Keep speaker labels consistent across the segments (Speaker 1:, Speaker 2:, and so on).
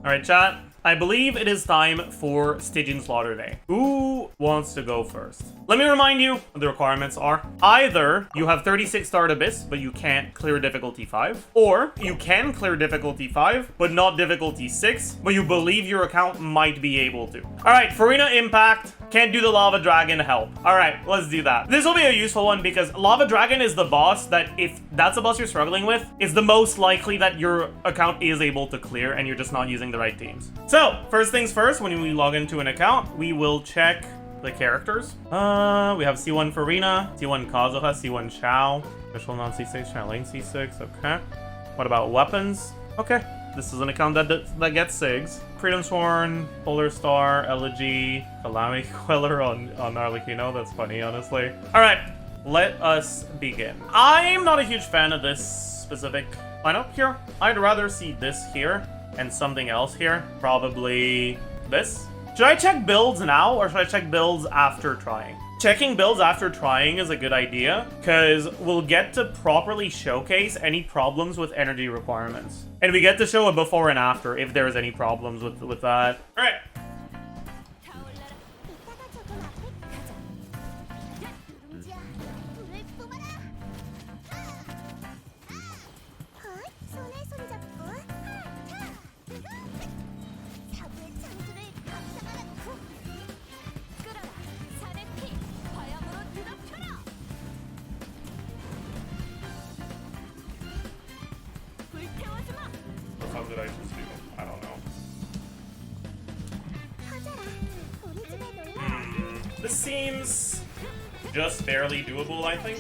Speaker 1: Alright, chat. I believe it is time for Stygian Slaughter Day. Who wants to go first? Let me remind you what the requirements are. Either you have 36 Start Abyss, but you can't clear difficulty 5. Or you can clear difficulty 5, but not difficulty 6, but you believe your account might be able to. Alright, Farina Impact. Can't do the Lava Dragon, help. Alright, let's do that. This will be a useful one because Lava Dragon is the boss that, if that's a boss you're struggling with, is the most likely that your account is able to clear and you're just not using the right teams. So, first things first, when we log into an account, we will check the characters. We have C1 Farina, C1 Kazuha, C1 Chao, official non-C6, Chao lane C6, okay. What about weapons? Okay, this is an account that gets SIGs. Freedom Sworn, Polar Star, Elegy, Calamity Queller on Arlecchino. That's funny, honestly. Alright, let us begin. I'm not a huge fan of this specific lineup here. I'd rather see this here and something else here. Probably this. Should I check builds now or should I check builds after trying? Checking builds after trying is a good idea because we'll get to properly showcase any problems with energy requirements. And we get to show a before and after if there's any problems with that. All right. How did I just do? I don't know. This seems just barely doable, I think.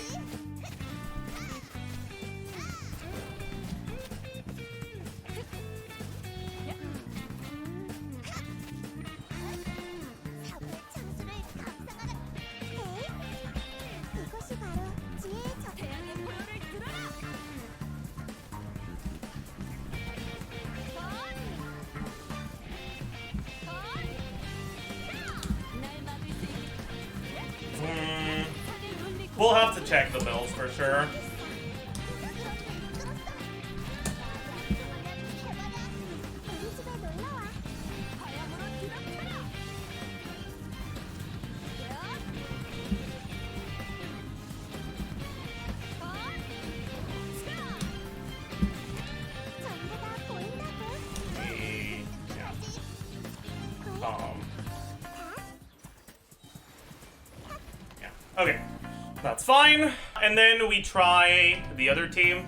Speaker 1: We'll have to check the builds for sure. Okay. That's fine. And then we try the other team.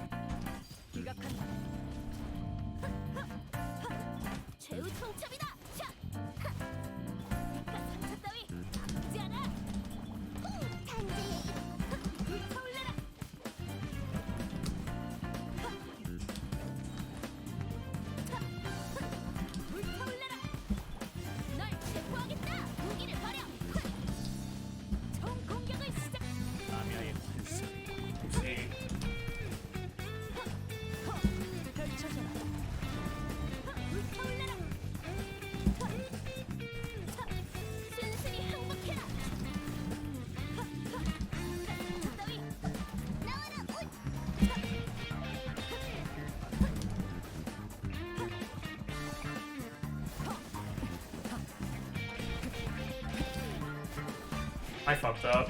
Speaker 1: I fucked up.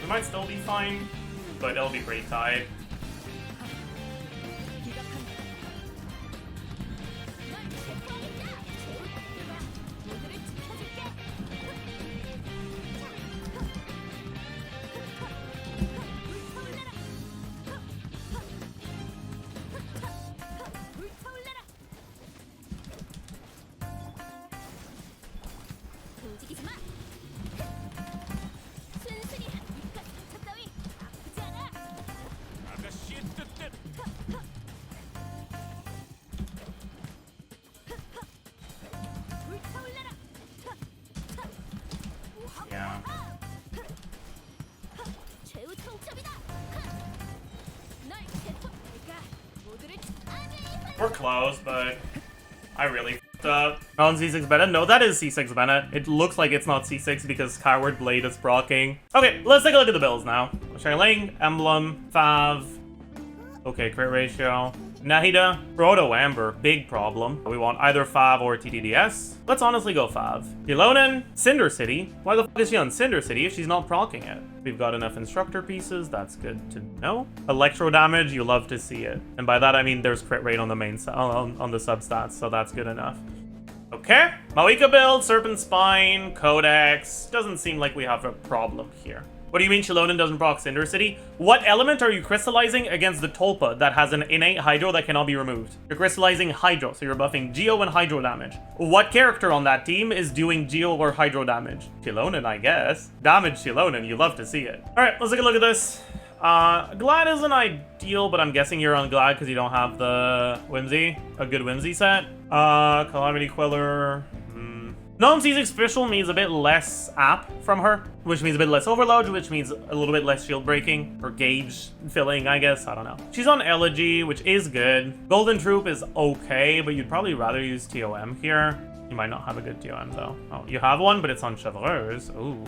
Speaker 1: We might still be fine, but it'll be pretty tight. Yeah. We're close, but I really f***ed up. On C6 Bennett? No, that is C6 Bennett. It looks like it's not C6 because Skyward Blade is proccing. Okay, let's take a look at the builds now. Ling, Emblem, Fav. Okay, crit ratio. Nahida, Proto Amber, big problem. We want either Fav or TTDS. Let's honestly go Fav. Ylonen, Cinder City. Why the fuck is she on Cinder City if she's not proccing it? We've got enough instructor pieces, that's good to know. Electro damage, you love to see it. And by that I mean there's crit rate on the main on the substats, so that's good enough. Okay, Mawika build, Serpent Spine, Codex. Doesn't seem like we have a problem here. What do you mean Shilonen doesn't proc Cinder City? What element are you crystallizing against the Tulpa that has an innate Hydro that cannot be removed? You're crystallizing Hydro, so you're buffing Geo and Hydro damage. What character on that team is doing Geo or Hydro damage? Shilonen, I guess. Damage Shilonen, you love to see it. Alright, let's take a look at this. Glad isn't ideal, but I'm guessing you're on Glad because you don't have the Whimsy. A good Whimsy set. Calamity Queller. Non-C6 Official means a bit less app from her, which means a bit less overload, which means a little bit less shield breaking, or gauge filling, I guess, I don't know. She's on Elegy, which is good. Golden Troop is okay, but you'd probably rather use TOM here. You might not have a good TOM though. Oh, you have one, but it's on Chevreuse. Ooh,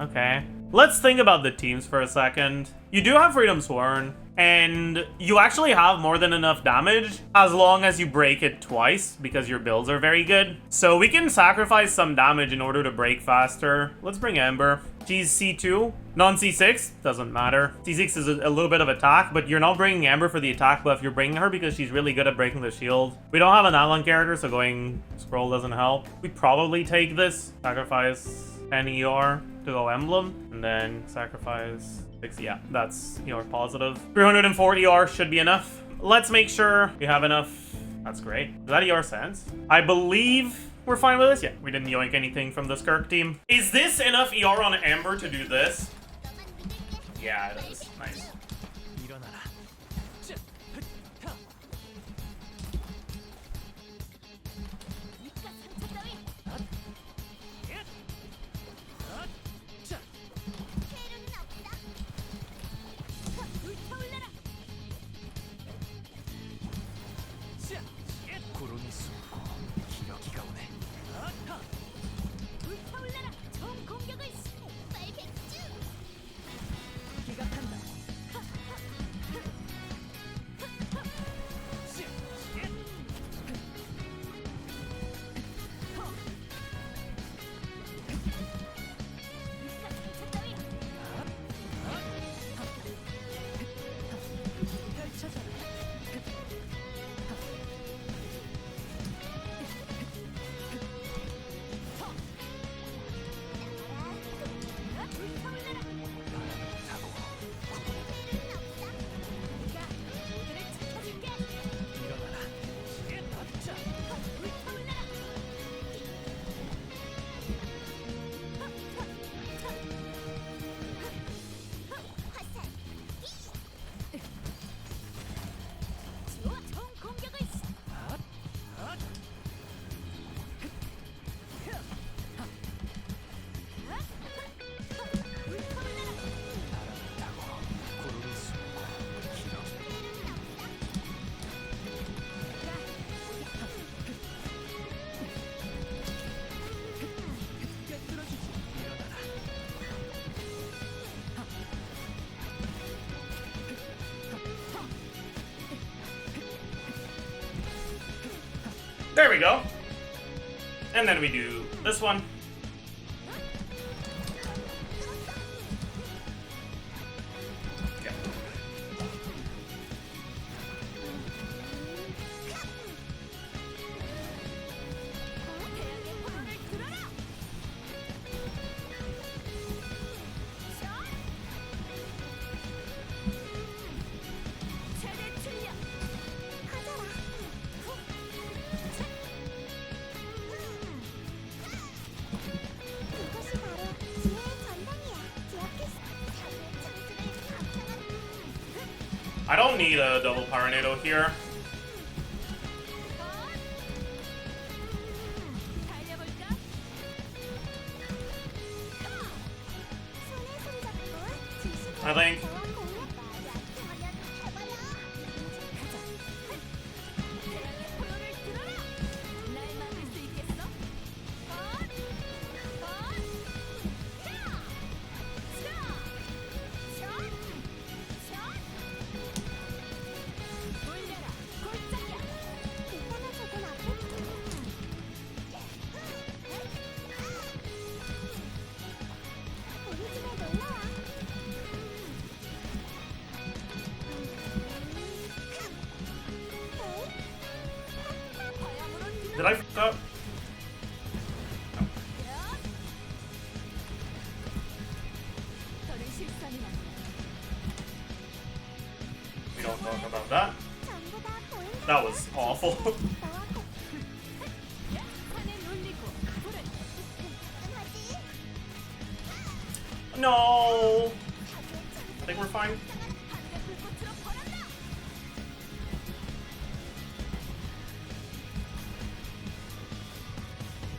Speaker 1: okay. Let's think about the teams for a second. You do have Freedom Sworn, and you actually have more than enough damage as long as you break it twice because your builds are very good. So we can sacrifice some damage in order to break faster. Let's bring Ember. She's C2, non-C6, doesn't matter. C6 is a little bit of attack, but you're not bringing Ember for the attack buff. You're bringing her because she's really good at breaking the shield. We don't have an Alon character, so going Scroll doesn't help. We probably take this, sacrifice 10 ER to go Emblem, and then sacrifice 6. Yeah, that's ER positive. 304 ER should be enough. Let's make sure we have enough. That's great. Is that ER sense? I believe we're fine with this. Yeah, we didn't yoink anything from the Skirk team. Is this enough ER on Amber to do this? Yeah, it is. Nice. There we go. And then we do this one. Yeah. I don't need a double Paranado here. I think. talk about that. That was awful. No! I think we're fine.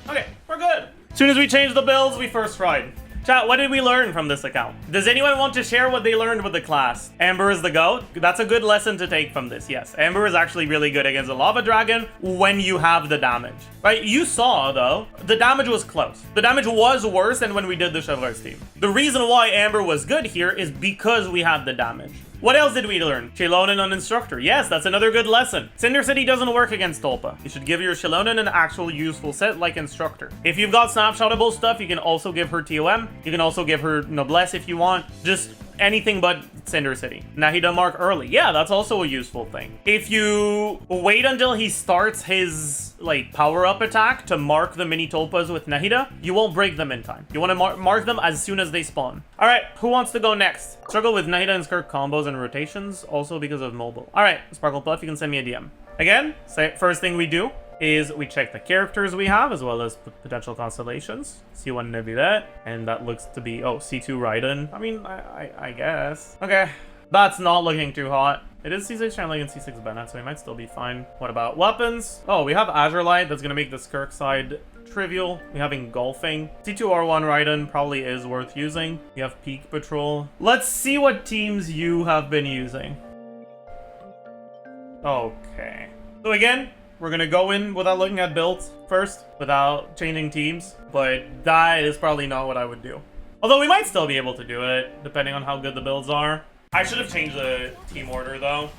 Speaker 1: Okay, we're good. As soon as we change the builds, we first tried. Chat, what did we learn from this account? Does anyone want to share what they learned with the class? Amber is the GOAT. That's a good lesson to take from this, yes. Amber is actually really good against a Lava Dragon when you have the damage. Right? You saw, though, the damage was close. The damage was worse than when we did the Chevaliers team. The reason why Amber was good here is because we had the damage. What else did we learn? Shilonen on Instructor. Yes, that's another good lesson. Cinder City doesn't work against Tulpa. You should give your Shilonen an actual useful set like Instructor. If you've got snapshotable stuff, you can also give her TOM. You can also give her Noblesse if you want. Just anything but Cinder City. Nahida mark early. Yeah, that's also a useful thing. If you wait until he starts his like power-up attack to mark the mini Tulpas with Nahida, you won't break them in time. You want to mark them as soon as they spawn. All right, who wants to go next? Struggle with Nahida and Skirk combos and rotations, also because of mobile. All right, Sparkle Puff, you can send me a DM. Again, first thing we do is we check the characters we have as well as potential constellations. C1 Nebula, and that looks to be, oh, C2 Raiden. I mean, I guess. Okay, that's not looking too hot. It is C6 Channeling and C6 Bennett, so we might still be fine. What about weapons? Oh, we have Azure Light. That's going to make the Skirk side trivial. We have Engulfing. C2 R1 Raiden probably is worth using. We have Peak Patrol. Let's see what teams you have been using. Okay. So again, we're going to go in without looking at builds first, without changing teams, but that is probably not what I would do. Although we might still be able to do it, depending on how good the builds are. I should have changed the team order, though.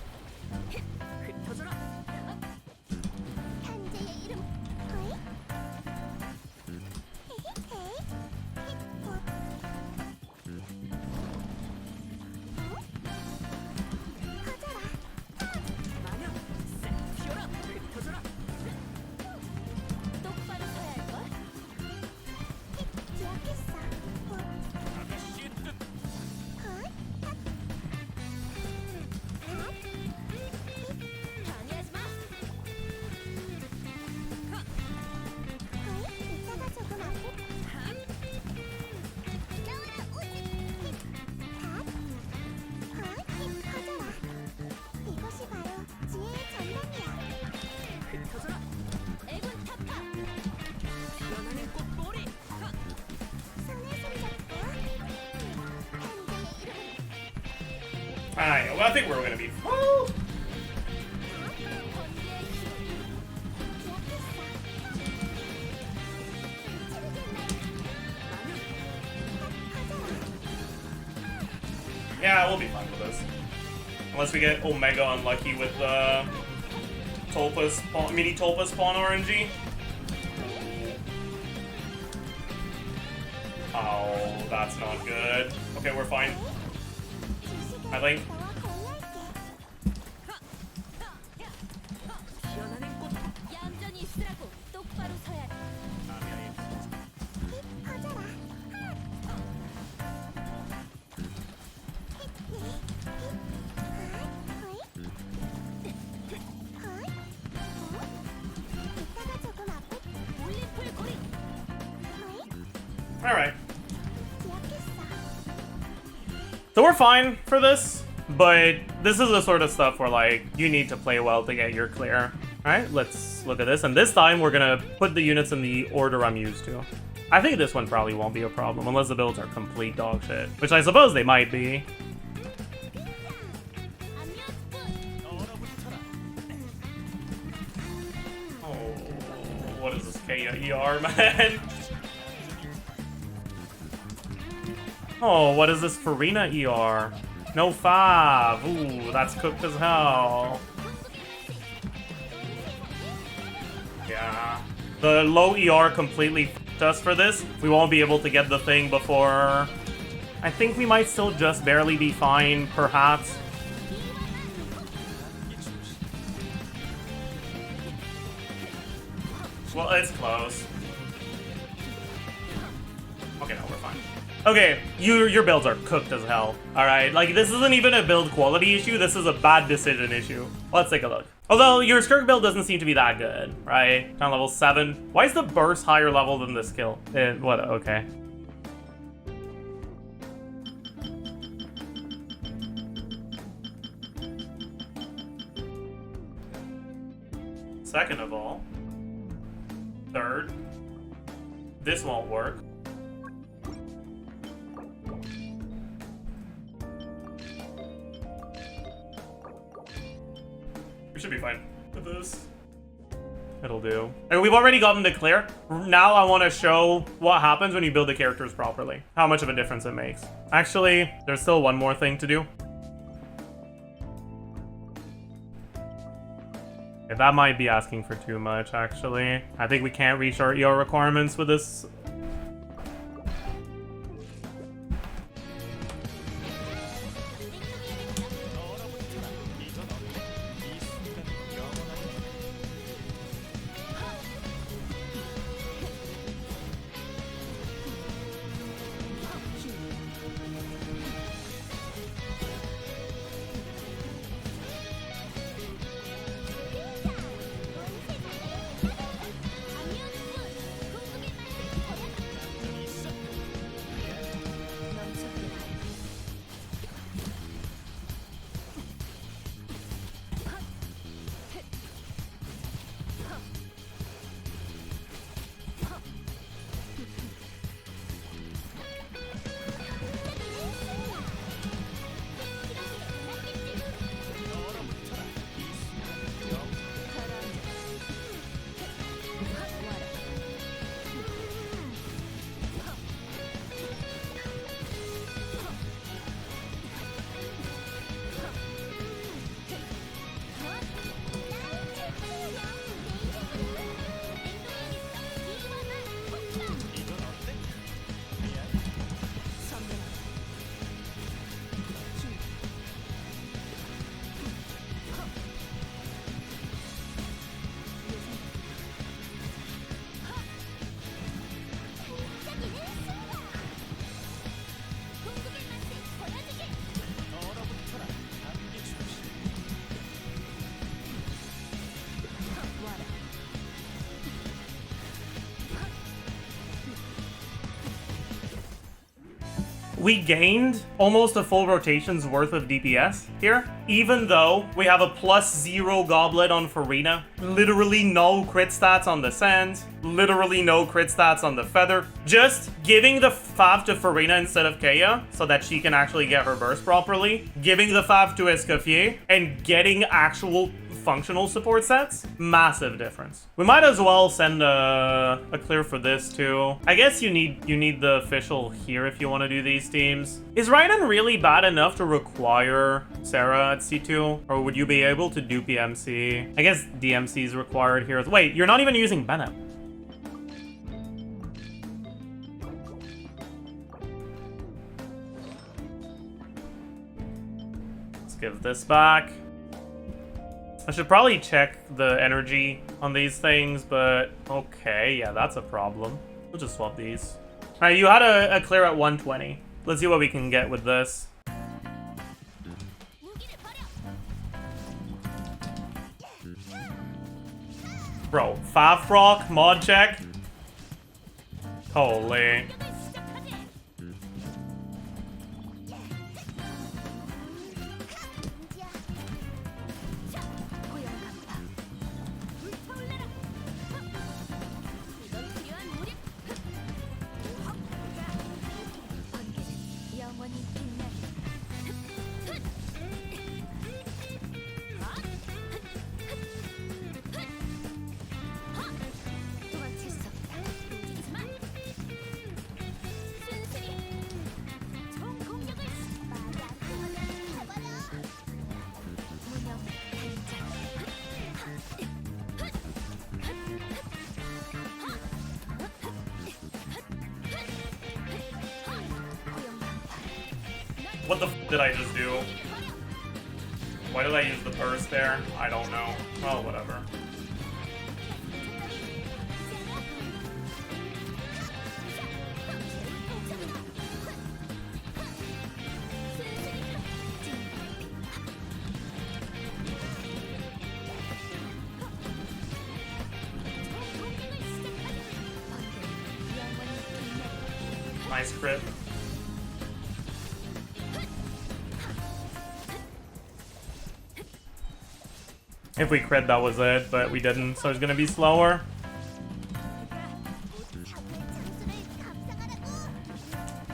Speaker 1: Alright, well, I think we're gonna be. Woo! Yeah, we'll be fine with this. Unless we get Omega unlucky with the Tulpa spawn, mini Tulpa spawn RNG. Oh, that's not good. Okay, we're fine. I think. All right. So we're fine for this, but this is the sort of stuff where, like, you need to play well to get your clear. Alright, let's look at this, and this time we're gonna put the units in the order I'm used to. I think this one probably won't be a problem, unless the builds are complete dog shit, which I suppose they might be. Oh, what is this Kaya ER, man? Oh, what is this Farina ER? No 5. Ooh, that's cooked as hell. Yeah. The low ER completely f***ed us for this. We won't be able to get the thing before... I think we might still just barely be fine, perhaps. Well, it's close. Okay, no, we're fine. Okay, your builds are cooked as hell. All right, like this isn't even a build quality issue. This is a bad decision issue. Let's take a look. Although your Skirk build doesn't seem to be that good, right? Kind of level 7. Why is the burst higher level than the skill? What? Okay. Second of all, third, this won't work. We should be fine with this. It'll do. And we've already gotten to clear. Now I want to show what happens when you build the characters properly. How much of a difference it makes. Actually, there's still one more thing to do. Okay, that might be asking for too much, actually. I think we can't reach our ER requirements with this. We gained almost a full rotation's worth of DPS here, even though we have a +0 goblet on Farina, literally no crit stats on the Sand, literally no crit stats on the Feather. Just giving the Fav to Farina instead of Kea so that she can actually get her burst properly, giving the Fav to Escoffier, and getting actual functional support sets, massive difference. We might as well send a clear for this too. I guess you need the official here if you want to do these teams. Is Raiden really bad enough to require Sarah at C2? Or would you be able to do PMC? I guess DMC is required here. Wait, you're not even using Bennett. Let's give this back. I should probably check the energy on these things, but okay, yeah, that's a problem. We'll just swap these. All right, you had a clear at 120. Let's see what we can get with this. Bro, Favrock, mod check. Holy. What the f did I just do? Why did I use the burst there? I don't know. Oh, whatever. Nice crit. If we crit, that was it, but we didn't, so it's gonna be slower.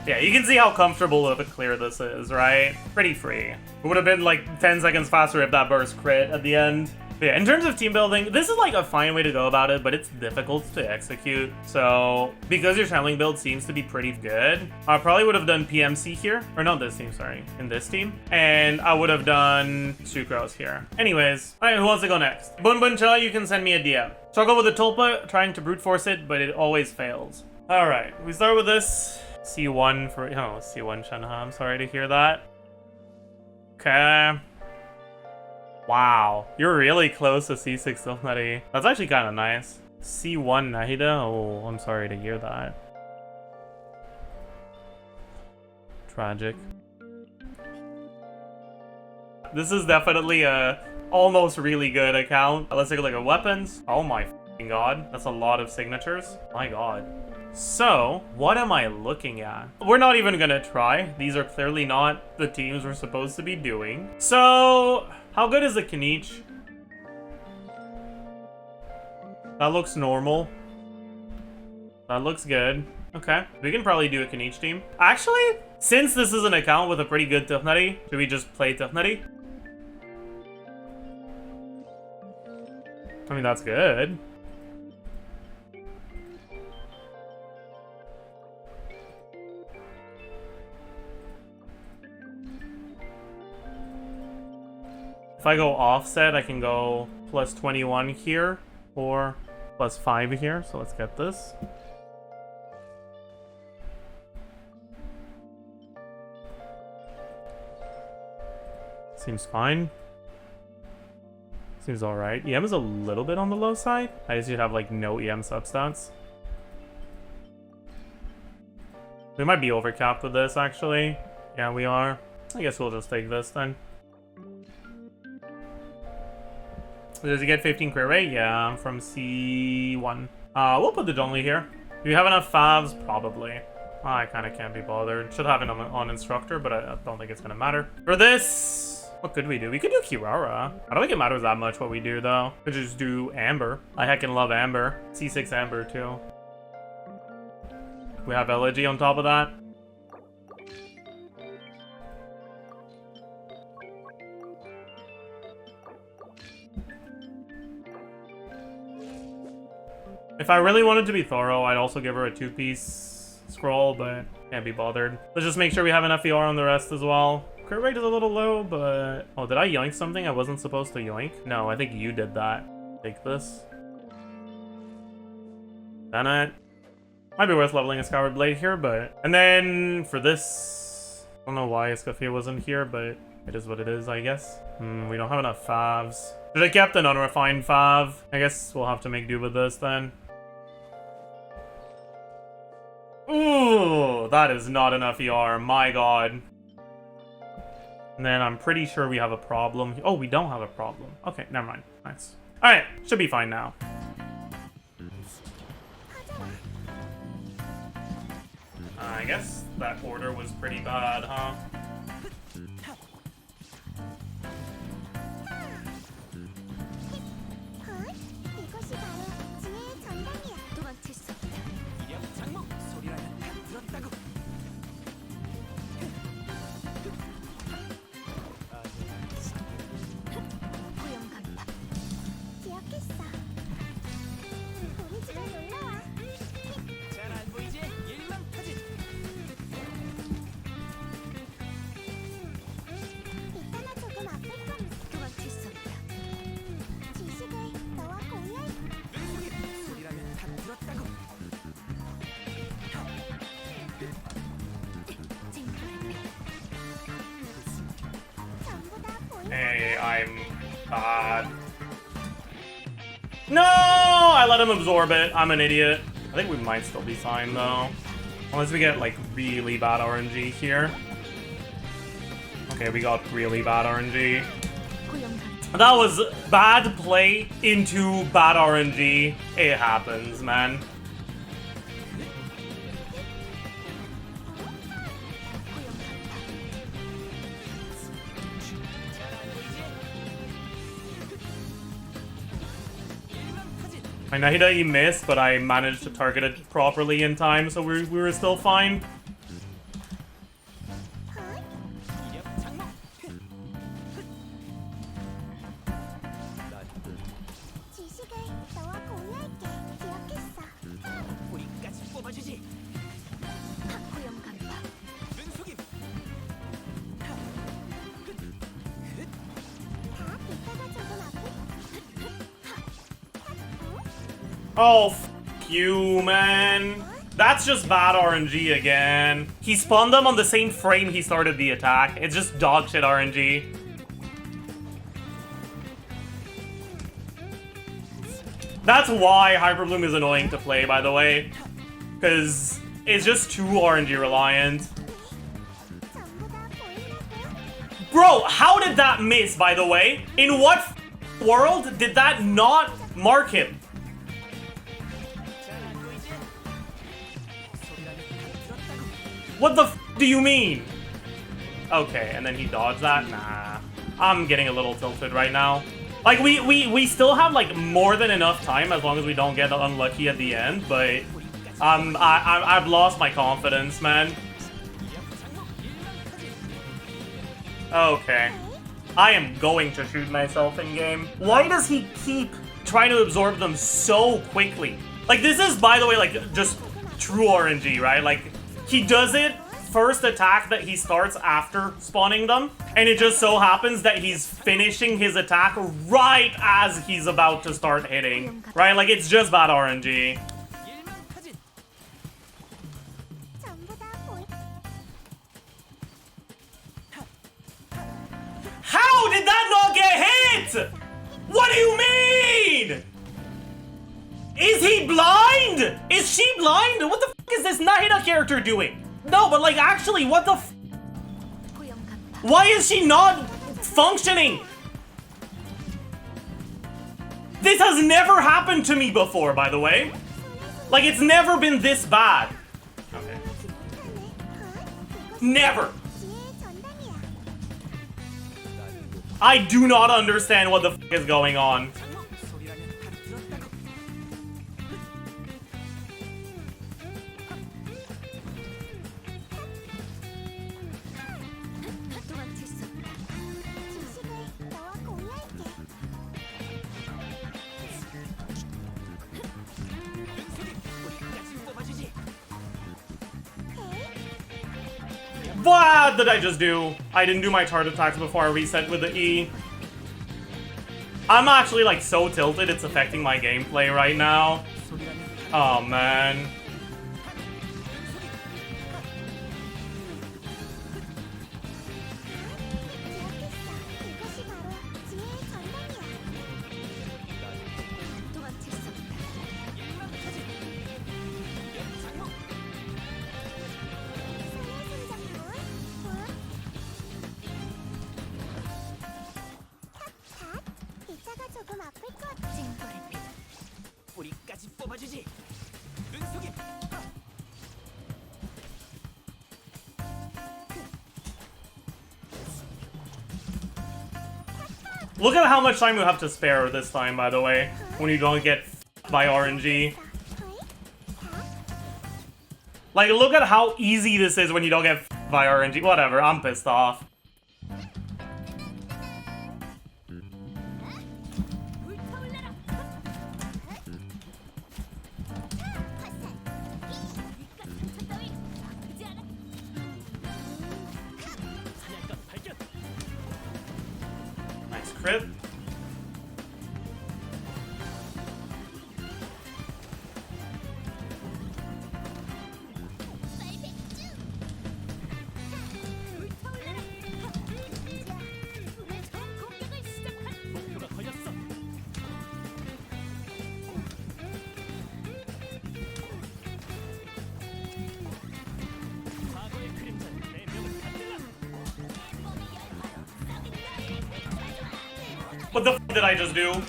Speaker 1: Yeah, you can see how comfortable of a clear this is, right? Pretty free. It would have been like 10 seconds faster if that burst crit at the end. But yeah, in terms of team building, this is like a fine way to go about it, but it's difficult to execute. So because your channeling build seems to be pretty good, I probably would have done PMC here. Or not this team, sorry. In this team. And I would have done Sucrose here. Anyways, alright, who wants to go next? Bunbuncha, you can send me a DM. Struggle with the Tulpa, trying to brute force it, but it always fails. Alright, we start with this. C1 for, oh, C1 Shenhe, I'm sorry to hear that. Okay. Wow, you're really close to C6 Silnari. That's actually kind of nice. C1 Nahida, oh, I'm sorry to hear that. Tragic. This is definitely a almost really good account. Let's take a look at weapons. Oh my f***ing god, that's a lot of signatures. My god. So, what am I looking at? We're not even gonna try. These are clearly not the teams we're supposed to be doing. So, how good is the Kniech? That looks normal. That looks good. Okay, we can probably do a Kniech team. Actually, since this is an account with a pretty good Tifnari, should we just play Tifnari? I mean, that's good. If I go offset, I can go plus 21 here, or plus 5 here, so let's get this. Seems fine. Seems alright. EM is a little bit on the low side. I just should have like no EM substats. We might be overcapped with this actually. Yeah, we are. I guess we'll just take this then. Does he get 15 crit rate? Yeah, from C1. We'll put the Zhongli here. Do we have enough favs? Probably. I kind of can't be bothered. Should have it on instructor, but I don't think it's gonna matter. For this, what could we do? We could do Kirara. I don't think it matters that much what we do though. Could just do Amber. I heckin' love Amber. C6 Amber too. We have Elegy on top of that. If I really wanted to be thorough, I'd also give her a 2-piece scroll, but can't be bothered. Let's just make sure we have enough ER on the rest as well. Crit rate is a little low, but... Oh, did I yoink something I wasn't supposed to yoink? No, I think you did that. Take this. Then it. Might be worth leveling a Scoured Blade here, but... And then for this... I don't know why Escafia wasn't here, but it is what it is, I guess. We don't have enough favs. Should I kept an unrefined fav? I guess we'll have to make do with this then. Ooh, that is not enough ER, my god. And then I'm pretty sure we have a problem. Oh, we don't have a problem. Okay, never mind. Nice. Alright, should be fine now. I guess that order was pretty bad, huh? Hey, I'm bad. No! I let him absorb it. I'm an idiot. I think we might still be fine, though. Unless we get, like, really bad RNG here. Okay, we got really bad RNG. That was bad play into bad RNG. It happens, man. I know that he missed, but I managed to target it properly in time, so we were still fine. Oh, f you, man. That's just bad RNG again. He spawned them on the same frame he started the attack. It's just dog shit RNG. That's why Hyper Bloom is annoying to play, by the way. Because it's just too RNG reliant. Bro, how did that miss, by the way? In what world did that not mark him? What the f do you mean? Okay, and then he dodged that? Nah. I'm getting a little tilted right now. Like, we still have, like, more than enough time as long as we don't get unlucky at the end, but I've lost my confidence, man. Okay. I am going to shoot myself in-game. Why does he keep trying to absorb them so quickly? Like, this is, by the way, like, just true RNG, right? Like, he does it first attack that he starts after spawning them, and it just so happens that he's finishing his attack right as he's about to start hitting, right? Like, it's just bad RNG. How did that not get hit? What do you mean? Is he blind? Is she blind? What the f is this Nahida character doing? No, but like, actually, what the f? Why is she not functioning? This has never happened to me before, by the way. Like, it's never been this bad. Okay. Never. I do not understand what the f is going on. What did I just do? I didn't do my charge attacks before I reset with the E. I'm actually like so tilted, it's affecting my gameplay right now. Oh man. Look at how much time you have to spare this time, by the way, when you don't get by RNG. Like, look at how easy this is when you don't get by RNG. Whatever, I'm pissed off. Crit. What the f did I just do?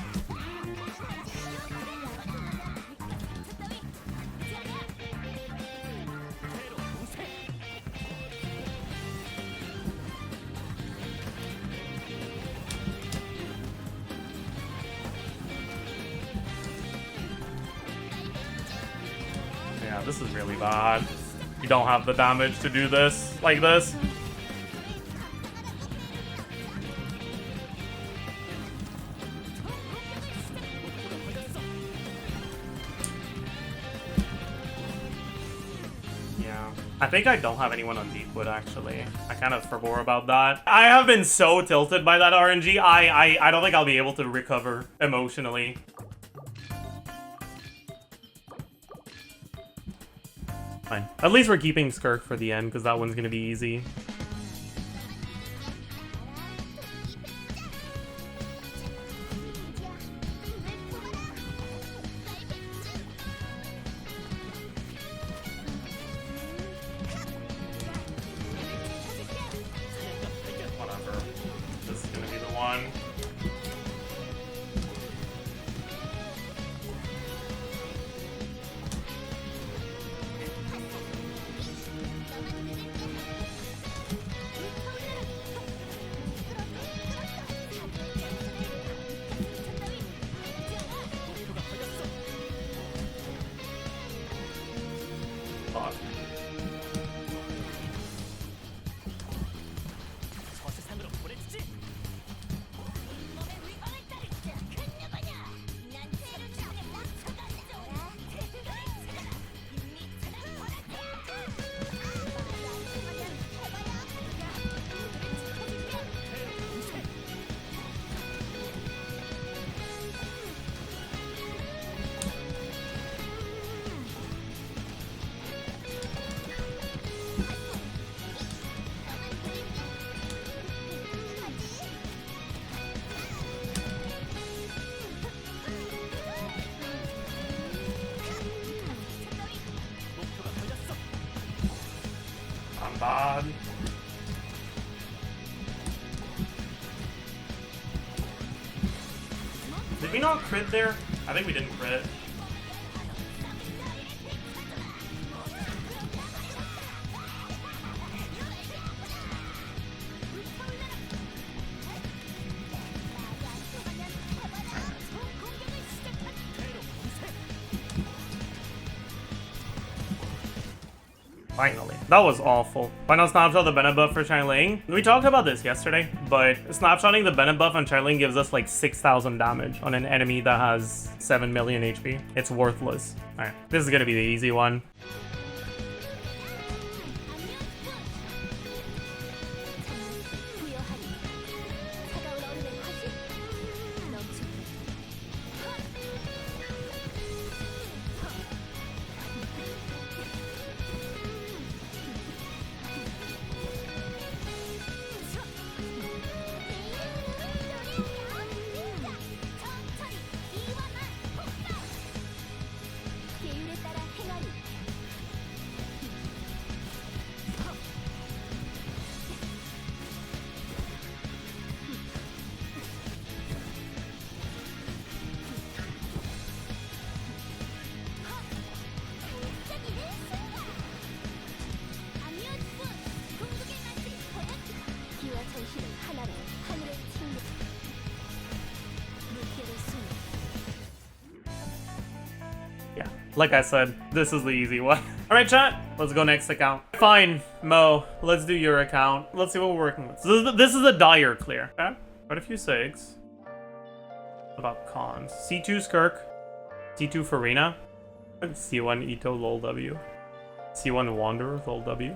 Speaker 1: this is really bad. You don't have the damage to do this like this. Yeah. I think I don't have anyone on Deepwood, actually. I kind of forgot about that. I have been so tilted by that RNG. I don't think I'll be able to recover emotionally. Fine. At least we're keeping Skirk for the end, because that one's gonna be easy. Whatever. This is gonna be the one. Fuck. I'm bad. Did we not crit there? I think we didn't crit. Finally. That was awful. Final snapshot of the Bennett buff for Xiangling. We talked about this yesterday, but snapshotting the Bennett buff on Xiangling gives us like 6,000 damage on an enemy that has 7 million HP. It's worthless. Alright, this is gonna be the easy one. Yeah, like I said, this is the easy one. Alright, chat, let's go next account. Fine, Mo, let's do your account. Let's see what we're working with. So this is a dire clear. Okay, quite a few SIGs. What about cons? C2 Skirk, C2 Farina, C1 Ito lol W, C1 Wanderer lol W,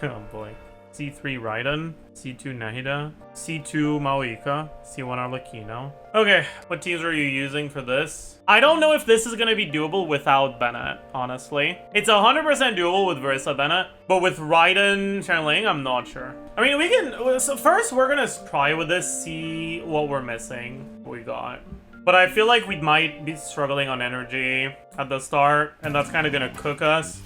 Speaker 1: oh boy. C3 Raiden, C2 Nahida, C2 Maoika, C1 Arlecchino. Okay, what teams are you using for this? I don't know if this is gonna be doable without Bennett, honestly. It's 100% doable with Versa Bennett, but with Raiden Xiangling, I'm not sure. I mean, we can, so first we're gonna try with this, see what we're missing, what we got. But I feel like we might be struggling on energy at the start, and that's kind of gonna cook us.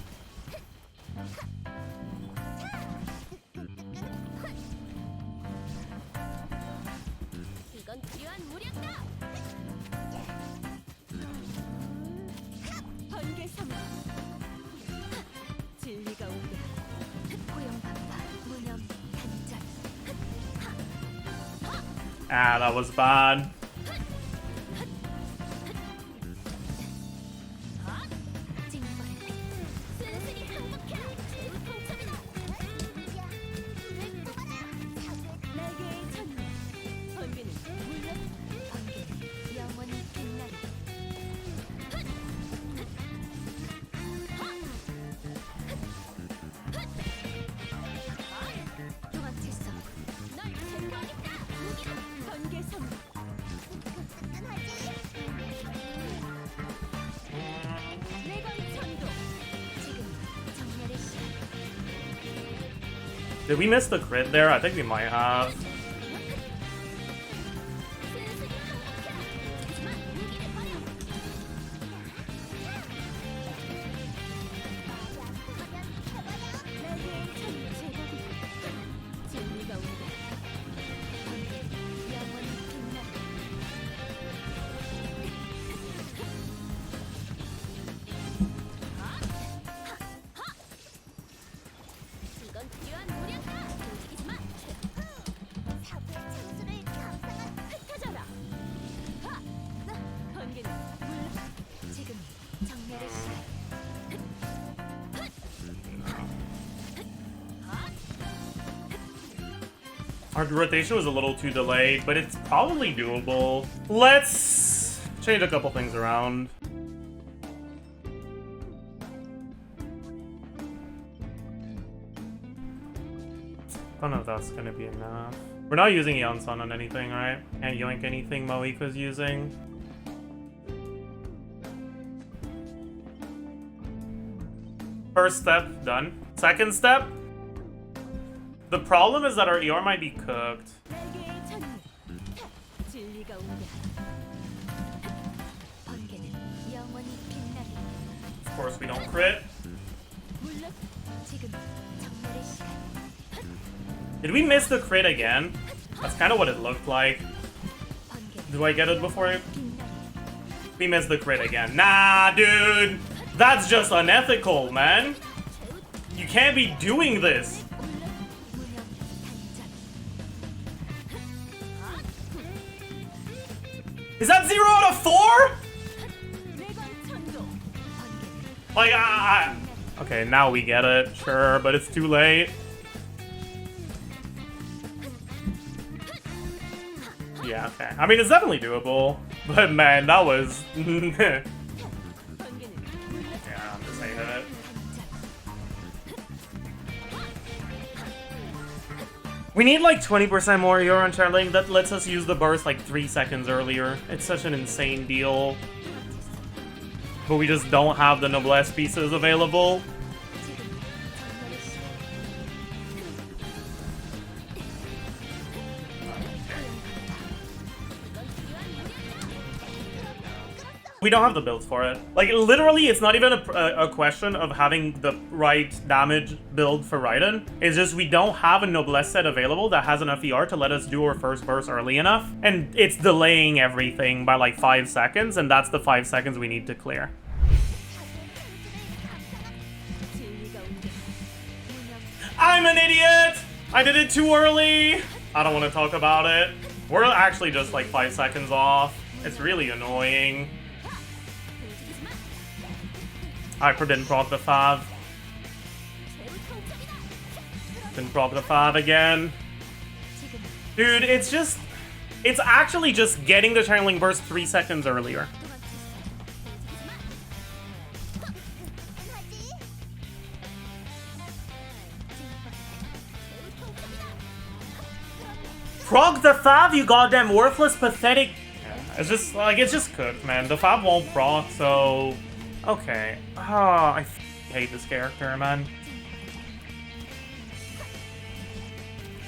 Speaker 1: Ah, that was bad. Did we miss the crit there? I think we might have. Our rotation was a little too delayed, but it's probably doable. Let's change a couple things around. I don't know if that's gonna be enough. We're not using Yansan on anything, right? Can't yoink anything Moika's using. First step, done. Second step. The problem is that our ER might be cooked. Of course, we don't crit. Did we miss the crit again? That's kind of what it looked like. Do I get it before it? We missed the crit again. Nah, dude! That's just unethical, man! You can't be doing this! Is that 0 out of 4? Like, okay, now we get it, sure, but it's too late. Yeah, okay. I mean, it's definitely doable, but man, that was... yeah, I'm just saying it. We need like 20% more ER on Charling. That lets us use the burst like 3 seconds earlier. It's such an insane deal. But we just don't have the Noblesse pieces available. We don't have the builds for it. Like, literally, it's not even a question of having the right damage build for Raiden. It's just we don't have a Noblesse set available that has enough ER to let us do our first burst early enough. And it's delaying everything by like 5 seconds, and that's the 5 seconds we need to clear. I'm an idiot! I did it too early! I don't want to talk about it. We're actually just like 5 seconds off. It's really annoying. Hyper didn't proc the 5. Didn't proc the 5 again. Dude, it's just... It's actually just getting the channeling burst 3 seconds earlier. Proc the 5, you goddamn worthless, pathetic... Yeah, it's just, like, it's just cooked, man. The 5 won't proc, so... Okay. Ah, I hate this character, man.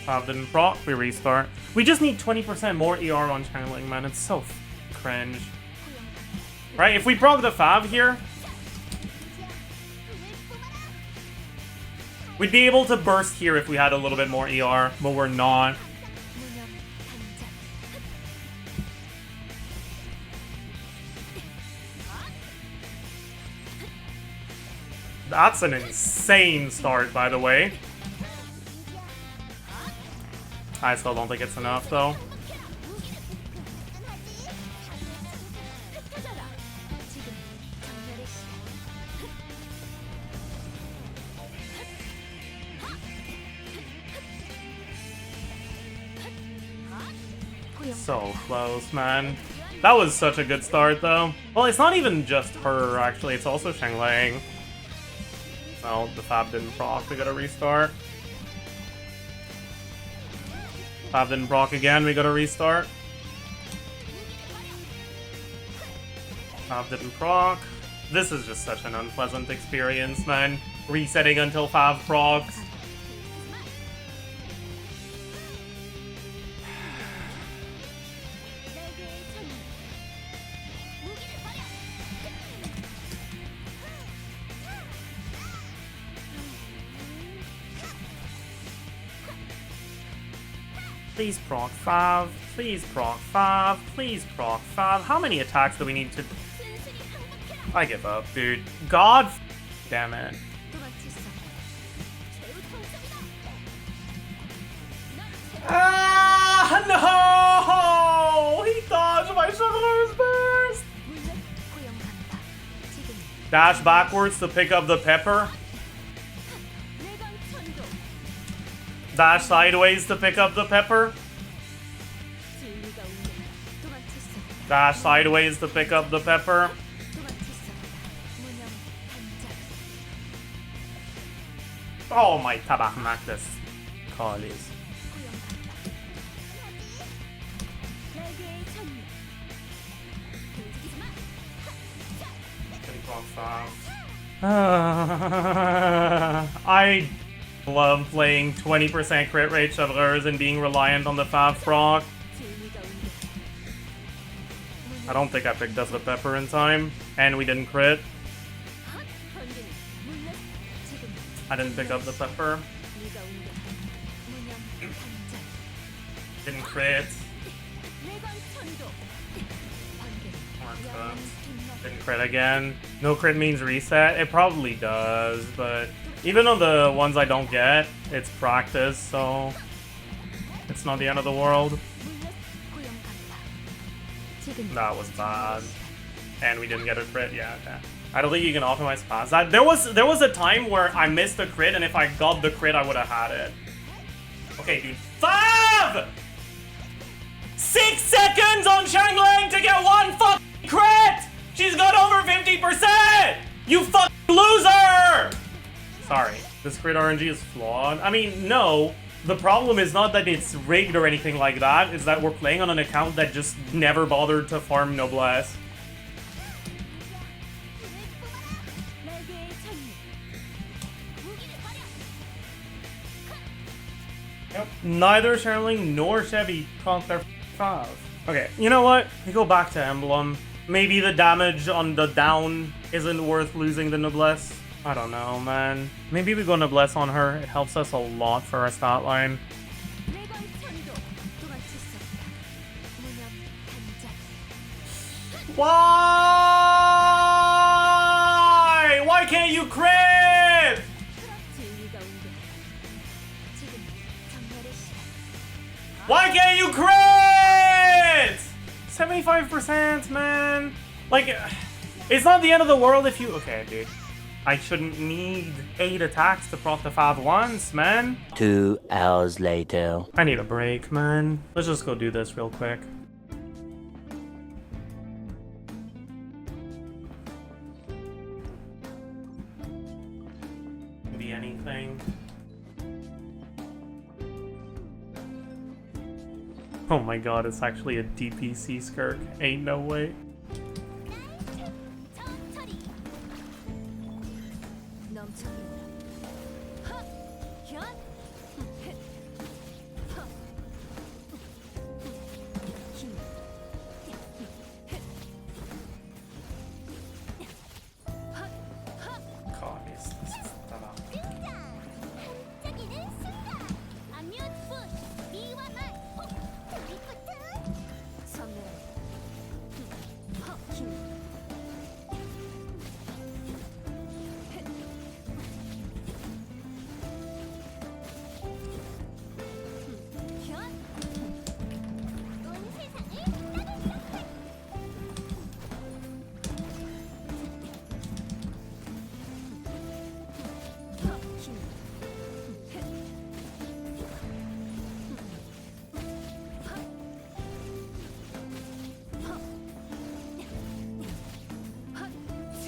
Speaker 1: 5 didn't proc, we restart. We just need 20% more ER on channeling, man. It's so cringe. Right, if we proc the 5 here... We'd be able to burst here if we had a little bit more ER, but we're not. That's an insane start, by the way. I still don't think it's enough, though. So close, man. That was such a good start, though. Well, it's not even just her, actually. It's also Shenglang. Well, the Fab didn't proc. We gotta restart. Fab didn't proc again. We gotta restart. Fab didn't proc. This is just such an unpleasant experience, man. Resetting until Fab procs. Please proc 5. Please proc 5. Please proc 5. How many attacks do we need to... I give up, dude. God damn it. Ah, no! He dodged my Shoveler's Burst! Dash backwards to pick up the pepper. Dash sideways to pick up the pepper. Dash sideways to pick up the pepper. Oh my tabakmak, this call is. I love playing 20% crit rate shovelers and being reliant on the Fab Proc. I don't think I picked up the pepper in time, and we didn't crit. I didn't pick up the pepper. Didn't crit. Didn't crit again. No crit means reset. It probably does, but even on the ones I don't get, it's practice, so it's not the end of the world. That was bad. And we didn't get a crit, yeah, okay. I don't think you can optimize past that. There was a time where I missed a crit, and if I got the crit, I would have had it. Okay, dude. 5! 6 seconds on Shanglang to get one fucking crit! She's got over 50%! You fucking loser! Sorry, this crit RNG is flawed. I mean, no. The problem is not that it's rigged or anything like that. It's that we're playing on an account that just never bothered to farm Noblesse. Yep. Neither Sherling nor Chevy caught their 5. Okay, you know what? We go back to Emblem. Maybe the damage on the down isn't worth losing the Noblesse. I don't know, man. Maybe we go Noblesse on her. It helps us a lot for our stat line. Why? Why can't you crit? Why can't you crit? 75%, man. Like, it's not the end of the world if you... Okay, dude. I shouldn't need 8 attacks to proc the Fab once, man.
Speaker 2: 2 hours later.
Speaker 1: I need a break, man. Let's just go do this real quick. Be anything. Oh my god, it's actually a DPC skirk. Ain't no way.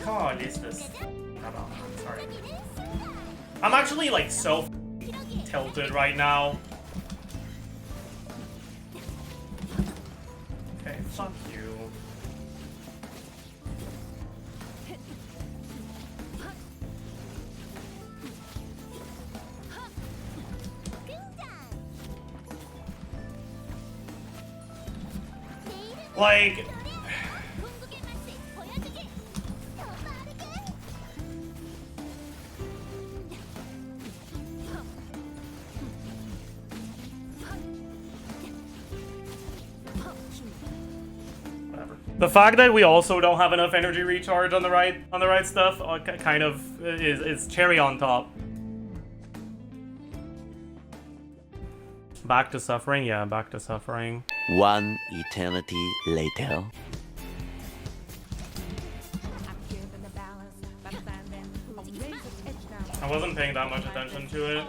Speaker 1: God, is this? I'm sorry. I'm actually like so tilted right now. Okay, fuck you. Like... The fact that we also don't have enough energy recharge on the right stuff kind of is cherry on top. Back to suffering? Yeah, back to suffering.
Speaker 2: One eternity later.
Speaker 1: I wasn't paying that much attention to it.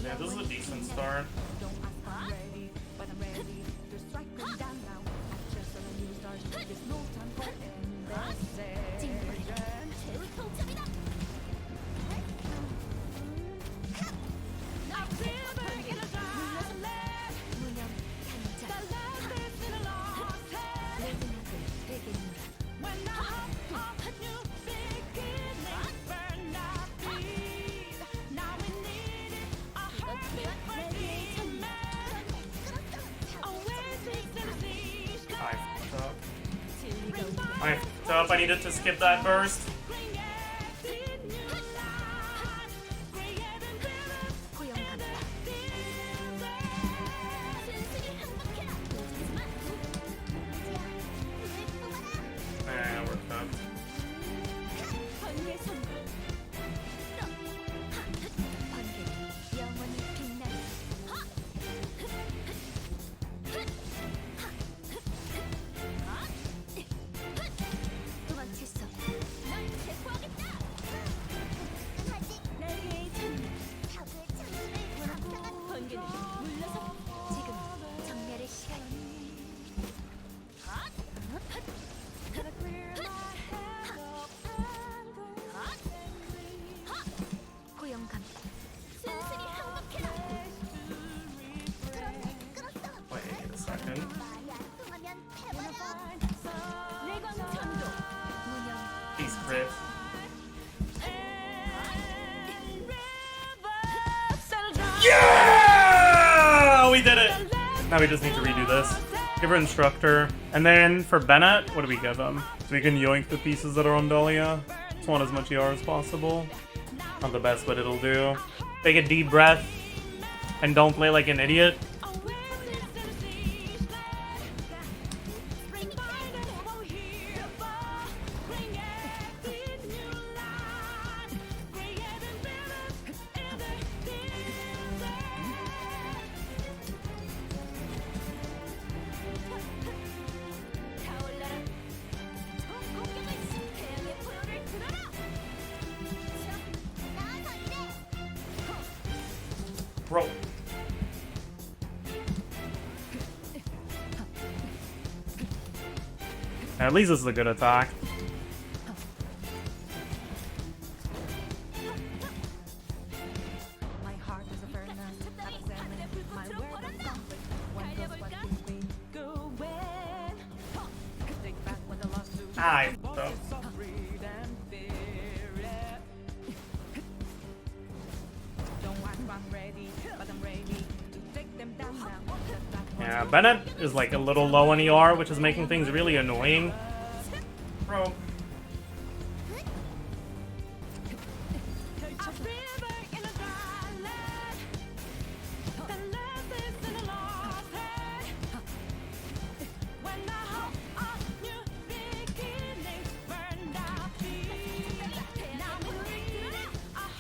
Speaker 1: Yeah, this is a decent start. I fucked up. I needed to skip that burst. We're fucked. Wait a second. These crits. Yeah! We did it! Now we just need to redo this. Give her instructor. And then for Bennett, what do we give him? So we can yoink the pieces that are on Dahlia. Just want as much ER as possible. Not the best, but it'll do. Take a deep breath. And don't play like an idiot. Bro. At least this is a good attack. I fucked up. Yeah, Bennett is like a little low on ER, which is making things really annoying. Bro.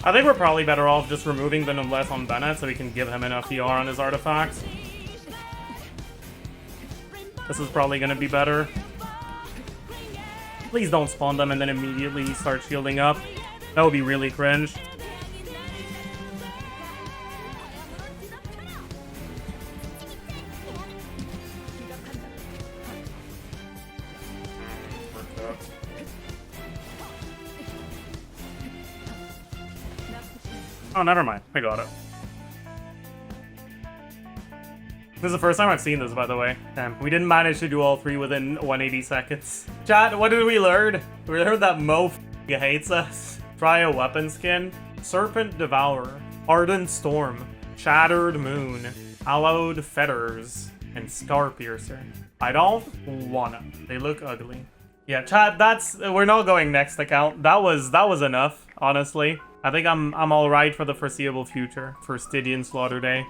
Speaker 1: I think we're probably better off just removing the Noblesse on Bennett so we can give him enough ER on his artifacts. This is probably going to be better. Please don't spawn them and then immediately start shielding up. That would be really cringe. Oh, never mind. I got it. This is the first time I've seen this, by the way. Damn, we didn't manage to do all three within 180 seconds. Chat, what did we learn? We learned that Mo hates us. Try a weapon skin. Serpent Devourer. Ardent Storm. Shattered Moon. Hallowed Fetters. And Star Piercer. I don't wanna. They look ugly. Yeah, chat, we're not going next account. That was enough, honestly. I think I'm all right for the foreseeable future for Stygian Slaughter Day.